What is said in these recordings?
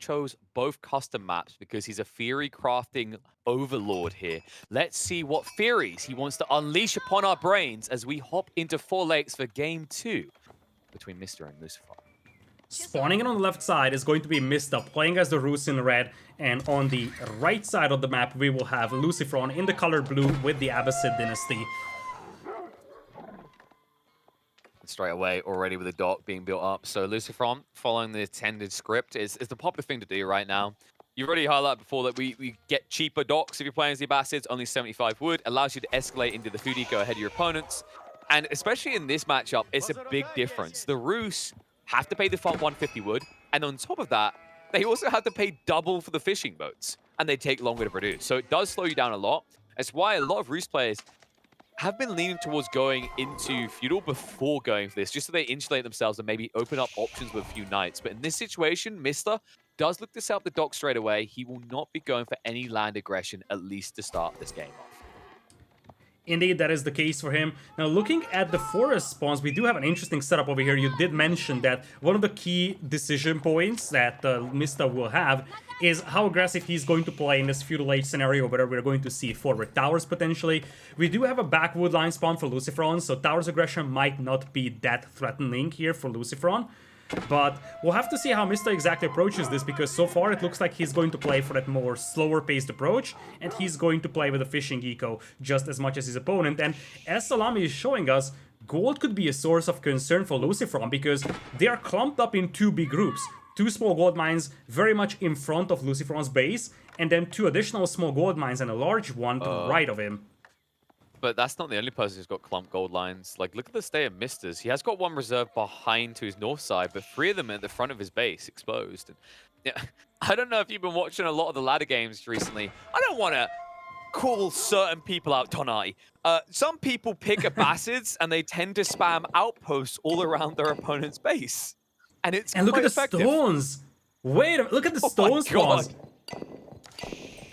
chose both custom maps because he's a theory crafting overlord here. Let's see what theories he wants to unleash upon our brains as we hop into 4 lakes for game 2 between Mr. and LucifroN. Spawning in on the left side is going to be Mista playing as the Rus in red, and on the right side of the map we will have LucifroN in the color blue with the Abbasid dynasty. Straight away, already with the dock being built up. So LucifroN, following the intended script, is the popular thing to do right now. You've already highlighted before that we get cheaper docks if you're playing as the Abbasids, only 75 wood, allows you to escalate into the food eco ahead of your opponents. And especially in this matchup, it's a big difference. The Rus have to pay the front 150 wood, and on top of that, they also have to pay double for the fishing boats, and they take longer to produce. So it does slow you down a lot. That's why a lot of Rus players have been leaning towards going into feudal before going for this, just so they insulate themselves and maybe open up options with a few knights. But in this situation, Mista does look to set up the dock straight away. He will not be going for any land aggression, at least to start this game off. Indeed, that is the case for him. Now, looking at the forest spawns, we do have an interesting setup over here. You did mention that one of the key decision points that Mista will have is how aggressive he's going to play in this feudal age scenario, whether we're going to see forward towers potentially. We do have a backwood line spawn for LucifroN, so towers aggression might not be that threatening here for LucifroN. But we'll have to see how Mista exactly approaches this, because so far it looks like he's going to play for that more slower paced approach, and he's going to play with a fishing eco just as much as his opponent. And as Salami is showing us, gold could be a source of concern for LucifroN because they are clumped up in 2 big groups. 2 small gold mines very much in front of LucifroN's base, and then 2 additional small gold mines and a large one to the right of him. But that's not the only person who's got clump gold lines. Like, look at the state of Misters. He has got 1 reserve behind to his north side, but 3 of them at the front of his base exposed. And, yeah, I don't know if you've been watching a lot of the ladder games recently. I don't want to call certain people out, Tonai. Some people pick Abbasids and they tend to spam outposts all around their opponent's base. And it's And look at the effective. stones! Wait a minute, look at the stone spawns!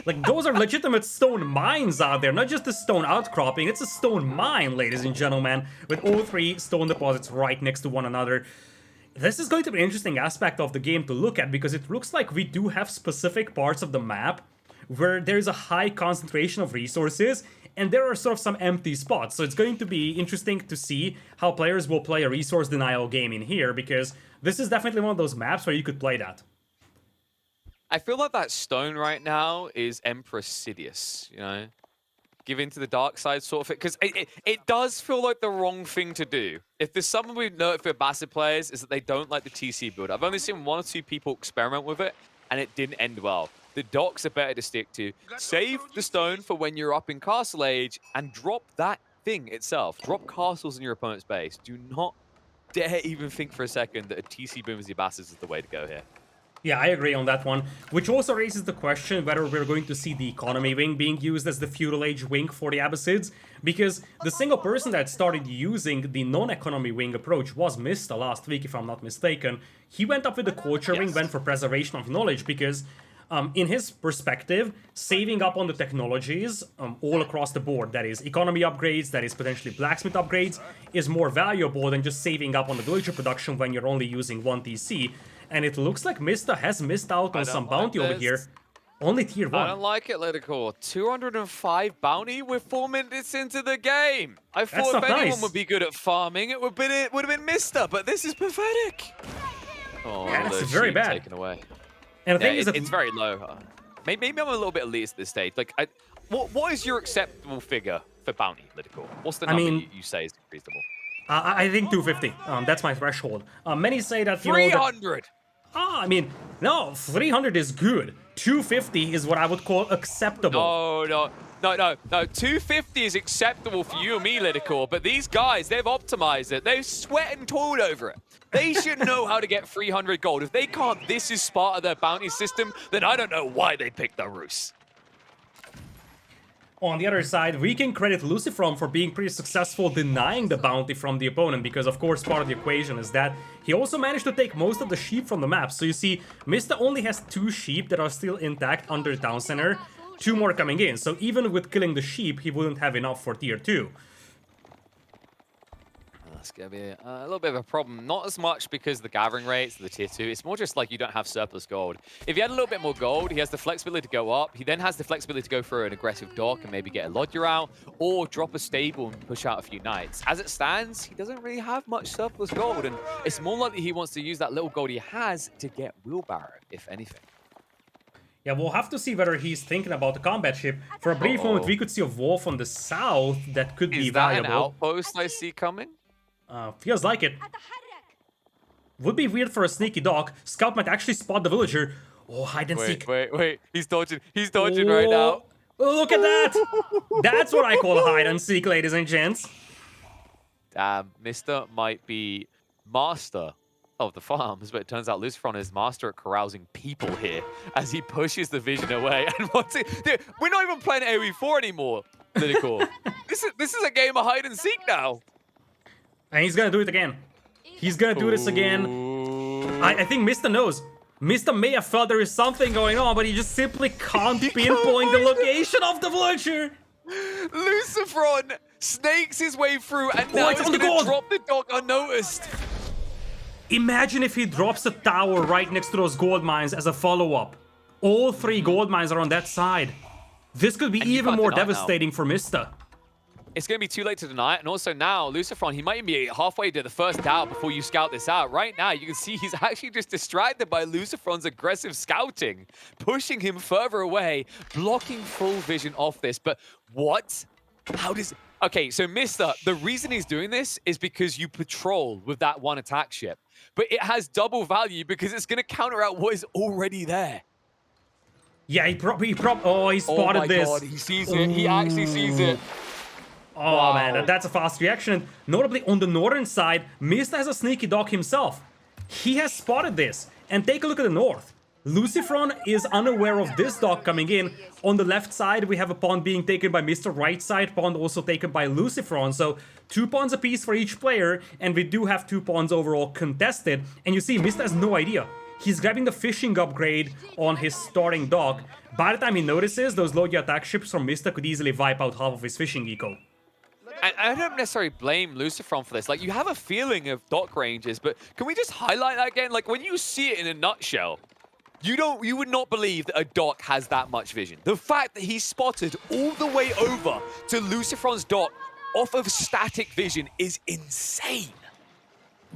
Like, those are legitimate stone mines out there, not just a stone outcropping. It's a stone mine, ladies and gentlemen, with all 3 stone deposits right next to one another. This is going to be an interesting aspect of the game to look at, because it looks like we do have specific parts of the map where there's a high concentration of resources, and there are sort of some empty spots. So it's going to be interesting to see how players will play a resource denial game in here, because this is definitely one of those maps where you could play that. I feel like that stone right now is Emperor Sidious, you know? Give into the dark side sort of thing. Because it does feel like the wrong thing to do. If there's something we've noted for Abbasid players, is that they don't like the TC build. I've only seen 1 or 2 people experiment with it, and it didn't end well. The docks are better to stick to. Save the stone for when you're up in Castle Age, and drop that thing itself. Drop castles in your opponent's base. Do not dare even think for a second that a TC boom as the Abbasids is the way to go here. Yeah, I agree on that one, which also raises the question whether we're going to see the economy wing being used as the feudal age wing for the Abbasids, because the single person that started using the non-economy wing approach was Mista last week, if I'm not mistaken. He went up with the culture wing, went for preservation of knowledge, because in his perspective, saving up on the technologies all across the board, that is economy upgrades, that is potentially blacksmith upgrades, is more valuable than just saving up on the villager production when you're only using 1 TC. And it looks like Mista has missed out on some bounty over here. Only tier 1. I don't like it, Lidakor. 205 bounty? We're 4 minutes into the game. I thought if anyone would be good at farming, it would have been Mista, but this is pathetic. Oh, yeah, it's very bad. Taken away. And the thing is that it's very low. Maybe I'm a little bit elitist at this stage. Like, what is your acceptable figure for bounty, Lidakor? What's the number you say is reasonable? I think 250. That's my threshold. Many say that 300. I mean, no, 300 is good. 250 is what I would call acceptable. No. 250 is acceptable for you and me, Lidakor, but these guys, they've optimized it. They've sweat and toiled over it. They should know how to get 300 gold. If they can't, this is part of their bounty system, then I don't know why they picked the Rus. On the other side, we can credit LucifroN for being pretty successful denying the bounty from the opponent, because of course part of the equation is that he also managed to take most of the sheep from the map. So you see, Mista only has 2 sheep that are still intact under the town center, 2 more coming in. So even with killing the sheep, he wouldn't have enough for tier 2. That's going to be a little bit of a problem. Not as much because the gathering rates, the tier 2. It's more just like you don't have surplus gold. If he had a little bit more gold, he has the flexibility to go up. He then has the flexibility to go for an aggressive dock and maybe get a Lodger out or drop a stable and push out a few knights. As it stands, he doesn't really have much surplus gold. And it's more likely he wants to use that little gold he has to get Wheelbarrow, if anything. Yeah, we'll have to see whether he's thinking about the combat ship. For a brief moment, we could see a wolf on the south that could be valuable. Is that an outpost I see coming? Feels like it. Would be weird for a sneaky dog. Scout might actually spot the villager. Oh, hide and seek. Wait. He's dodging. He's dodging right now. Look at that! That's what I call a hide and seek, ladies and gents. Damn, Mr. might be master of the farms, but it turns out LucifroN is master at carousing people here as he pushes the vision away. And dude, we're not even playing AoE4 anymore, Lidakor. This is a game of hide and seek now. And he's gonna do it again. He's gonna do this again. I think Mista knows. Mista may have felt there is something going on, but he just simply can't pinpoint the location of the villager. LucifroN snakes his way through, and now he's gonna drop the dock unnoticed. Imagine if he drops a tower right next to those gold mines as a follow-up. All 3 gold mines are on that side. This could be even more devastating for Mista. It's going to be too late to deny it. And also now, LucifroN, he might even be halfway to the first tower before you scout this out. Right now, you can see he's actually just distracted by LucifroN's aggressive scouting, pushing him further away, blocking full vision off this. But what? How does... Okay, so Mista, the reason he's doing this is because you patrol with that one attack ship. But it has double value because it's going to counter out what is already there. Yeah, he spotted this. Oh my god, he sees it. He actually sees it. Oh wow. Man, that's a fast reaction. Notably, on the northern side, Mista has a sneaky dock himself. He has spotted this. And take a look at the north. LucifroN is unaware of this dock coming in. On the left side, we have a pawn being taken by Mr. Right side, pawn also taken by LucifroN. So 2 pawns apiece for each player, and we do have 2 pawns overall contested. And you see, Mista has no idea. He's grabbing the fishing upgrade on his starting dock. By the time he notices, those Logia attack ships from Mista could easily wipe out half of his fishing eco. I don't necessarily blame LucifroN for this. Like, you have a feeling of dock ranges, but can we just highlight that again? Like, when you see it in a nutshell, you would not believe that a dock has that much vision. The fact that he spotted all the way over to LucifroN's dock off of static vision is insane.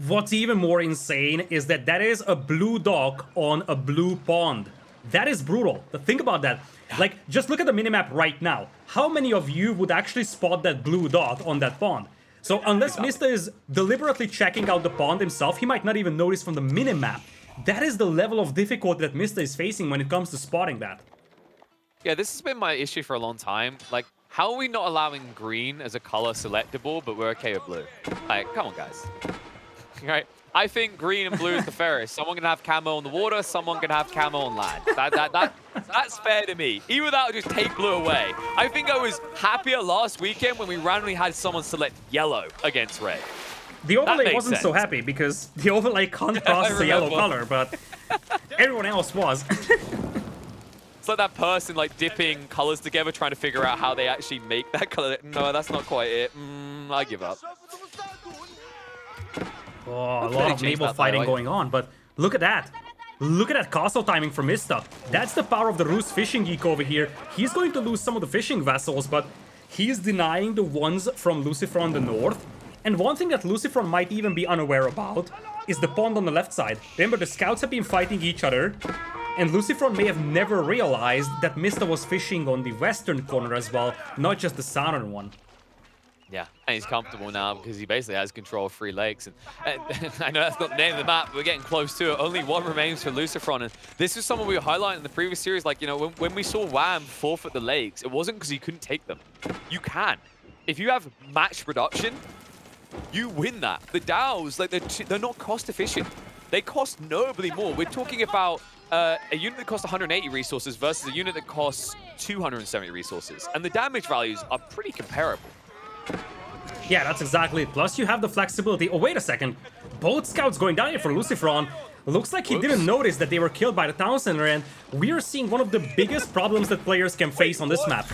What's even more insane is that that is a blue dock on a blue pond. That is brutal. Think about that. Like, just look at the minimap right now. How many of you would actually spot that blue dot on that pond? So unless Mista is deliberately checking out the pond himself, he might not even notice from the minimap. That is the level of difficulty that Mista is facing when it comes to spotting that. Yeah, this has been my issue for a long time. Like, how are we not allowing green as a color selectable, but we're okay with blue? Like, come on, guys. Right? I think green and blue is the fairest. Someone can have camo on the water, someone can have camo on land. That's fair to me. Either that or just take blue away. I think I was happier last weekend when we randomly had someone select yellow against red. The overlay wasn't so happy because the overlay can't cross the yellow color, but everyone else was. It's like that person like dipping colors together trying to figure out how they actually make that color. No, that's not quite it. I give up. Oh, a lot of naval fighting going on, but look at that. Look at that castle timing from Mista. That's the power of the Rus fishing geek over here. He's going to lose some of the fishing vessels, but he's denying the ones from LucifroN the north. And one thing that LucifroN might even be unaware about is the pond on the left side. Remember, the scouts have been fighting each other, and LucifroN may have never realized that Mista was fishing on the western corner as well, not just the southern one. Yeah, and he's comfortable now because he basically has control of 3 lakes. And I know that's not the name of the map, but we're getting close to it. Only 1 remains for LucifroN. And this is someone we were highlighting in the previous series. Like, you know, when we saw Wham forfeit the lakes, it wasn't because he couldn't take them. You can. If you have match production, you win that. The DAOs, like, they're not cost efficient. They cost notably more. We're talking about a unit that costs 180 resources versus a unit that costs 270 resources. And the damage values are pretty comparable. Yeah, that's exactly it. Plus, you have the flexibility. Oh, wait a second. Both scouts going down here for LucifroN. Looks like he didn't notice that they were killed by the town center, and we are seeing one of the biggest problems that players can face on this map.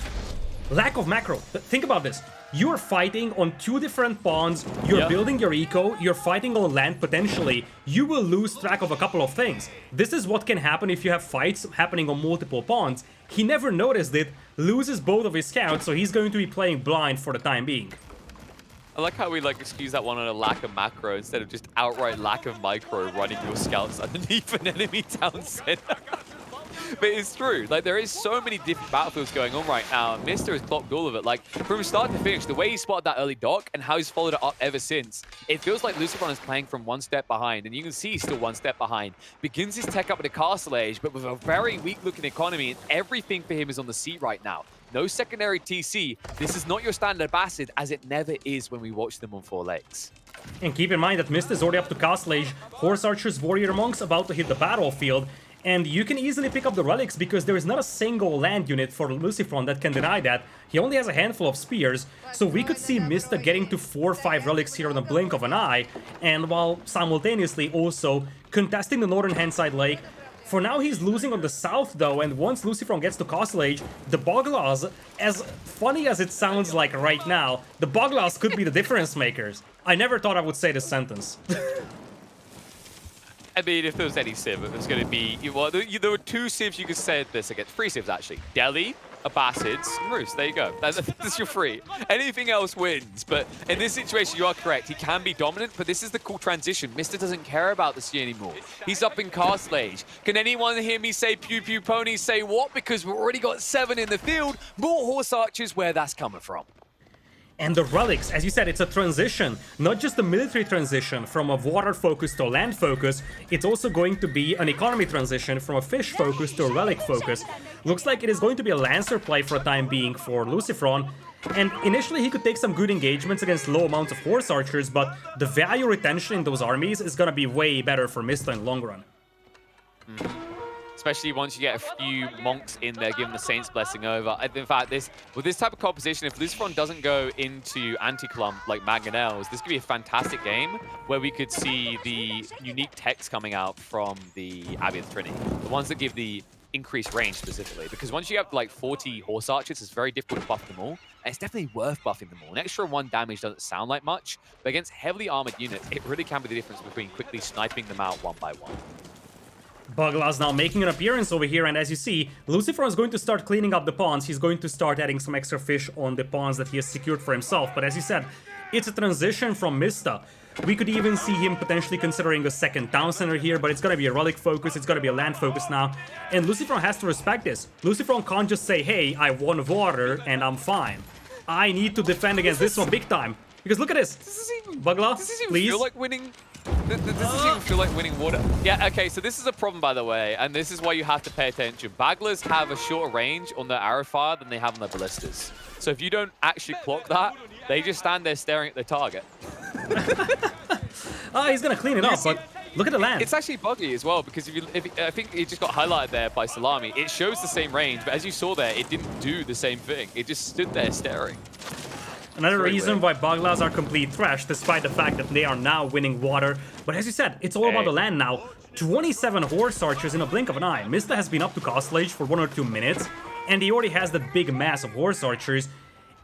Lack of macro. Think about this. you're fighting on 2 different pawns, you're building your eco, you're fighting on land potentially, you will lose track of a couple of things. This is what can happen if you have fights happening on multiple pawns. He never noticed it, loses both of his scouts, so he's going to be playing blind for the time being. I like how we excuse that one on a lack of macro instead of just outright lack of micro running your scouts underneath an enemy town center. But it's true. There is so many different battlefields going on right now, and Mr. has blocked all of it. From start to finish, the way he spotted that early dock and how he's followed it up ever since, it feels like LucifroN is playing from 1 step behind, and you can see he's still 1 step behind. Begins his tech up at the castle age, but with a very weak-looking economy, and everything for him is on the seat right now. No secondary TC. This is not your standard Bassett, as it never is when we watch them on 4 legs. And keep in mind that Mist is already up to castle age, Horse Archers, Warrior Monks about to hit the battlefield, and you can easily pick up the relics because there is not a single land unit for LucifroN that can deny that. He only has a handful of spears, so we could see Mista getting to 4 or 5 relics here on the blink of an eye, and while simultaneously also contesting the northern handside lake. For now, he's losing on the south, though, and once LucifroN gets to castle age, the Boglas, as funny as it sounds like right now, the Boglas could be the difference makers. I never thought I would say this sentence. I mean, if there was any civ, it was going to be... Well, there were 2 civs you could say this against. 3 civs, actually. Delhi, Abbasids, Rus. There you go. That's your 3. Anything else wins. But in this situation, you are correct. He can be dominant, but this is the cool transition. Mr. doesn't care about the C anymore. He's up in castle age. Can anyone hear me say pew pew pony? Say what? Because we've already got 7 in the field. More horse archers, where that's coming from. And the relics, as you said, it's a transition, not just a military transition from a water focus to a land focus, it's also going to be an economy transition from a fish focus to a relic focus. Looks like it is going to be a Lancer play for a time being for LucifroN, and initially he could take some good engagements against low amounts of horse archers, but the value retention in those armies is gonna be way better for Mista in the long run. Especially once you get a few monks in there giving the Saint's Blessing over. In fact, with this type of composition, if LucifroN doesn't go into anti-clump like Mangonels, this could be a fantastic game where we could see the unique techs coming out from the Abianth Trinity. The ones that give the increased range specifically. Because once you have 40 horse archers, it's very difficult to buff them all. And it's definitely worth buffing them all. An extra 1 damage doesn't sound like much, but against heavily armored units, it really can be the difference between quickly sniping them out 1 by 1. Buglas now making an appearance over here, and as you see, LucifroN is going to start cleaning up the pawns. He's going to start adding some extra fish on the pawns that he has secured for himself. But as you said, it's a transition from Mista. We could even see him potentially considering a second town center here, but it's gonna be a relic focus, it's gonna be a land focus now. And LucifroN has to respect this. LucifroN can't just say, hey, I won water and I'm fine. I need to defend against this one big time. Because look at this. Bugla, please. Feel like winning? Does this even feel like winning water? Yeah, okay, so this is a problem, by the way, and this is why you have to pay attention. Bagglers have a shorter range on their arrow fire than they have on their ballistas. So if you don't actually clock that, they just stand there staring at their target. He's gonna clean it up, but look at the land. It's actually buggy as well, because I think it just got highlighted there by Salami. It shows the same range, but as you saw there, it didn't do the same thing. It just stood there staring. Another reason why Buglas are complete trash, despite the fact that they are now winning water. But as you said, it's all about the land now. 27 horse archers in a blink of an eye. Mista has been up to castle age for 1 or 2 minutes, and he already has that big mass of horse archers.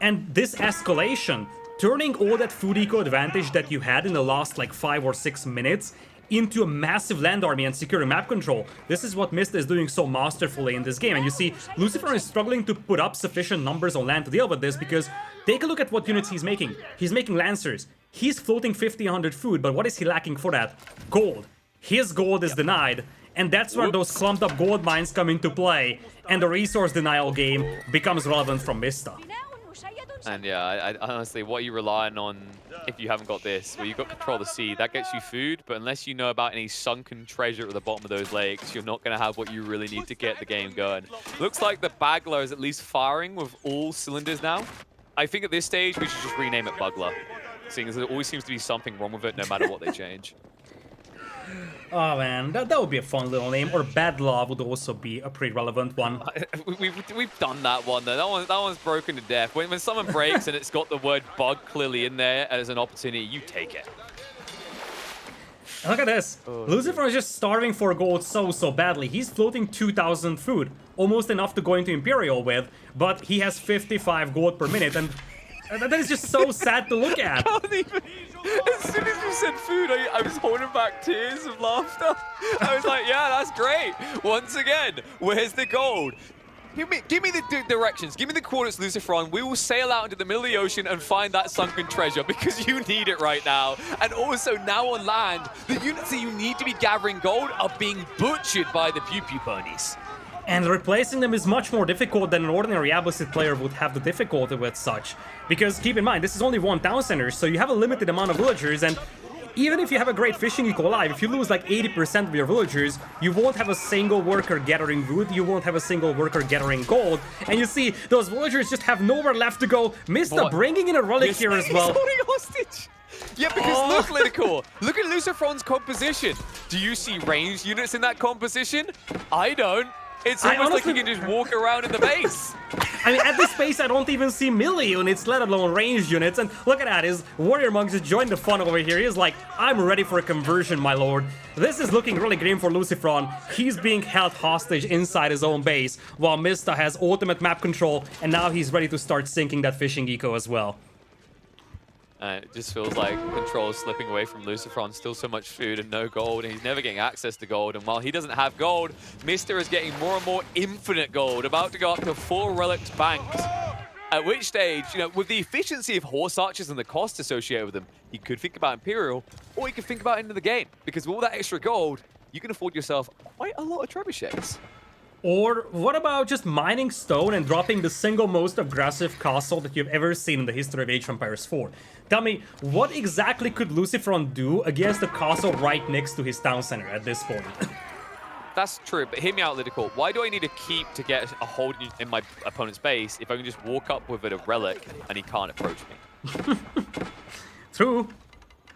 And this escalation, turning all that food eco advantage that you had in the last 5 or 6 minutes into a massive land army and securing map control. This is what Mista is doing so masterfully in this game. And you see, LucifroN is struggling to put up sufficient numbers on land to deal with this, because take a look at what units he's making. He's making Lancers. He's floating 1,500 food, but what is he lacking for that? Gold. His gold is denied, and that's where those clumped up gold mines come into play, and the resource denial game becomes relevant from Mista. And yeah, I honestly, what are you relying on if you haven't got this? Well, you've got control of the sea, that gets you food, but unless you know about any sunken treasure at the bottom of those lakes, you're not going to have what you really need to get the game going. Looks like the Bagler is at least firing with all cylinders now. I think at this stage, we should just rename it Bugler, seeing as there always seems to be something wrong with it no matter what they change. Oh man, that would be a fun little name. Or Bad Law would also be a pretty relevant one. We've done that one though. That one's broken to death. When someone breaks and it's got the word bug clearly in there as an opportunity, you take it. Look at this. LucifroN is just starving for gold so badly. He's floating 2,000 food, almost enough to go into Imperial with, but he has 55 gold per minute, and That is just so sad to look at. Can't even. As soon as you said food, I was holding back tears of laughter. I was like, yeah, that's great. Once again, where's the gold? Give me the directions. Give me the coordinates, LucifroN. We will sail out into the middle of the ocean and find that sunken treasure because you need it right now. And also now on land, the units that you need to be gathering gold are being butchered by the Pew Pew ponies. And replacing them is much more difficult than an ordinary Abbasid player would have the difficulty with such. Because keep in mind, this is only one town center, so you have a limited amount of villagers, and even if you have a great fishing eco alive, if you lose like 80% of your villagers, you won't have a single worker gathering wood, you won't have a single worker gathering gold, and you see, those villagers just have nowhere left to go. Mista bringing in a relic here as well. He's holding hostage! Yeah, because look, Lidakor, look at LucifroN's composition. Do you see ranged units in that composition? I don't. It's almost like you can just walk around in the base. I mean, at this pace, I don't even see melee units, let alone ranged units. And look at that, his warrior monk just joined the fun over here. He's like, I'm ready for a conversion, my lord. This is looking really grim for LucifroN. He's being held hostage inside his own base, while Mista has ultimate map control, and now he's ready to start sinking that fishing eco as well. It just feels like control is slipping away from LucifroN. Still so much food and no gold, and he's never getting access to gold. And while he doesn't have gold, Mista is getting more and more infinite gold, about to go up to 4 relics banked. At which stage, you know, with the efficiency of horse archers and the cost associated with them, he could think about Imperial, or he could think about into the game. Because with all that extra gold, you can afford yourself quite a lot of trebuchets. Or what about just mining stone and dropping the single most aggressive castle that you've ever seen in the history of Age of Empires 4? Tell me, what exactly could LucifroN do against the castle right next to his town center at this point? That's true, but hear me out, Lidakor. Why do I need a keep to get a hold in my opponent's base if I can just walk up with it a relic and he can't approach me? True.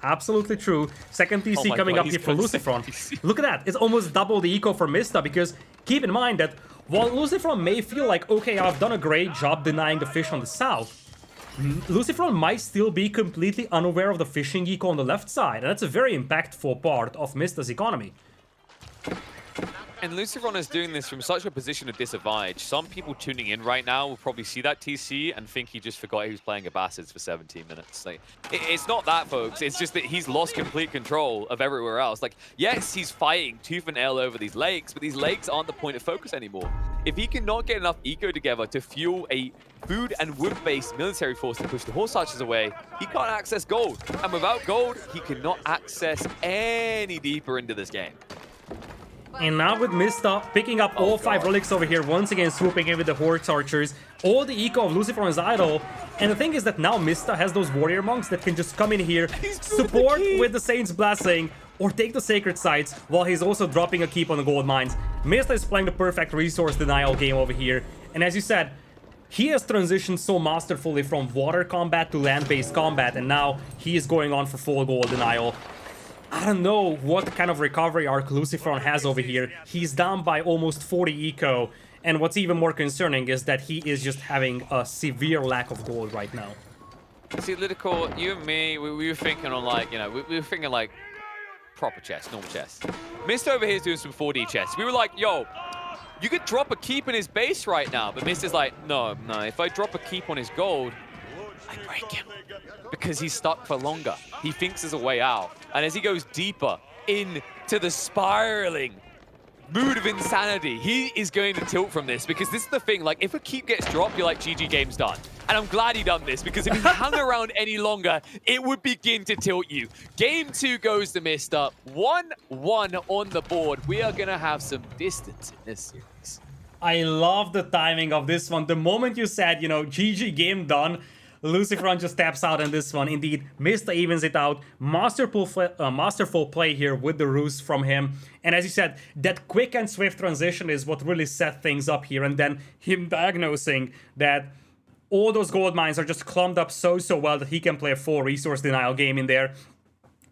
Absolutely true. Second TC coming up here for LucifroN. Look at that. It's almost double the eco for Mista, because keep in mind that while LucifroN may feel like, okay, I've done a great job denying the fish on the south, LucifroN might still be completely unaware of the fishing eco on the left side, and that's a very impactful part of Mista's economy. And LucifroN is doing this from such a position of disadvantage. Some people tuning in right now will probably see that TC and think he just forgot he was playing Abbasids for 17 minutes. Like, it's not that, folks. It's just that he's lost complete control of everywhere else. Like, yes, he's fighting tooth and nail over these lakes, but these lakes aren't the point of focus anymore. If he cannot get enough eco together to fuel a food and wood-based military force to push the horse archers away, he can't access gold. And without gold, he cannot access any deeper into this game. And now with Mista picking up all 5 relics over here, once again swooping in with the horse archers, all the eco of LucifroN is idle. And the thing is that now Mista has those warrior monks that can just come in here, support with the Saint's Blessing, or take the sacred sites, while he's also dropping a keep on the gold mines. Mista is playing the perfect resource denial game over here. And as you said, he has transitioned so masterfully from water combat to land-based combat, and now he is going on for full gold denial. I don't know what kind of recovery arc LucifroN has over here. He's down by almost 40 eco, and what's even more concerning is that he is just having a severe lack of gold right now. See, Lidakor, you and me, we were thinking on like, you know, we were thinking like proper chess, normal chess. Mista over here is doing some 4D chess. We were like, yo, you could drop a keep in his base right now, but Mista's like, no, if I drop a keep on his gold, I break him. Because he's stuck for longer. He thinks there's a way out. And as he goes deeper into the spiraling mood of insanity, he is going to tilt from this. Because this is the thing, like, if a keep gets dropped, you're like, GG, game's done. And I'm glad he done this, because if he hung around any longer, it would begin to tilt you. Game 2 goes to Mista. 1-1 on the board. We are going to have some distance in this series. I love the timing of this one. The moment you said, you know, GG, game done, LucifroN just taps out on this one. Indeed, Mista evens it out. Masterful play here with the ruse from him. And as you said, that quick and swift transition is what really set things up here. And then him diagnosing that all those gold mines are just clumped up so well that he can play a full resource denial game in there.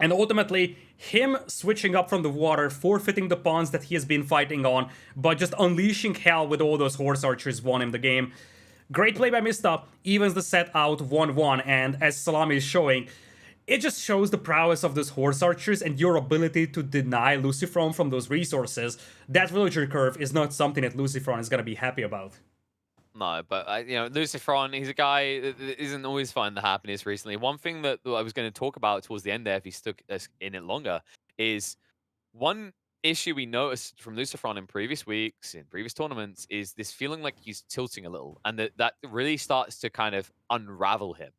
And ultimately, him switching up from the water, forfeiting the pawns that he has been fighting on, but just unleashing hell with all those horse archers won him the game. Great play by Mista, evens the set out 1-1, and as Salami is showing, it just shows the prowess of those horse archers and your ability to deny LucifroN from those resources. That villager curve is not something that LucifroN is going to be happy about. No, but LucifroN, he's a guy that isn't always finding the happiness recently. One thing that I was going to talk about towards the end there, if he stuck us in it longer, is one issue we noticed from LucifroN in previous weeks, in previous tournaments, is this feeling like he's tilting a little, and that really starts to kind of unravel him.